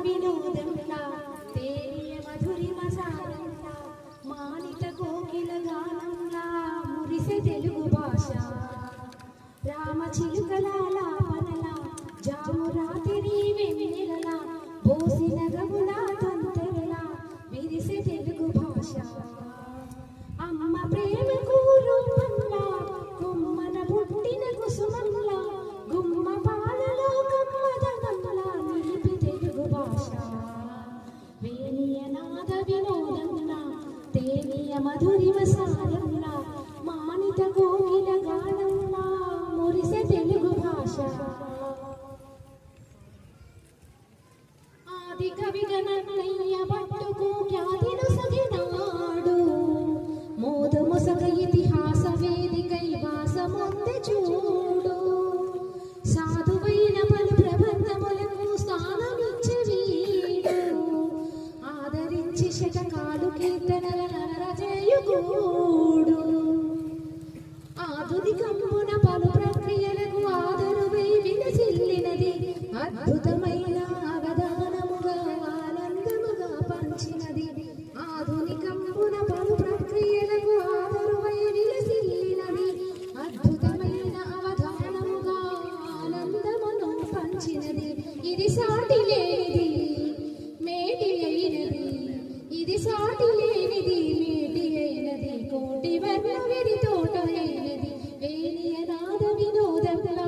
వినోదంలా తేలియ మధురిమ సారంలా మానిత కోకిల గానంలా మురిసె తెలుగు భాష రామ చిలుకలాల పనలా జాము రాత్రి వెన్నెలలా బోసిన గములా తంతెరలా విరిసె తెలుగు భాష అమ్మ ప్రేమకు రూపంలా గుమ్మన పుట్టిన కుసుమంలా గుమ్మ పాలలో కమ్మదనంలా నిలిపి తెలుగు భాష వేణియ నాద వినోదంలా తేనియ మధురిమ సారంలా మానిత కోకిల గానంలా మురిసె తెలుగు భాష ఆది కవిగా నన్నయ్య పట్టుకు ఖ్యాతిను సగినాడు మోదు ముసక ఇతిహాస వేదికై వాసముంది చూడు సాధువైన పలు ప్రబంధములకు స్థానమిచ్చి వీడు ఆదరించి శతకాలు కీర్తనల నరజేయుగూడు ఆధునికమున పలు ప్రక్రియలకు ఆదరువై వినసిల్లినది అద్భుతమైన అవధానముగా ఆనందముగా పంచినది ఆధునికమున పలు ప్రక్రియలకు ఆదరువై వినసిల్లినది అద్భుతమైన అవధానముగా ఆనందమును పంచినది ఇది సాటి లేనిది మేటి అయినది ఇది సాటి లేనిది మేటి అయినది కోటి వర్ణ విరి తోట అయినది వేణియ నాద వినోదంలా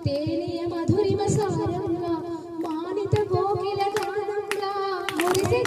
తేనియ మధురిమ సారంలా మానిత కోకిల గానంలా మురిసె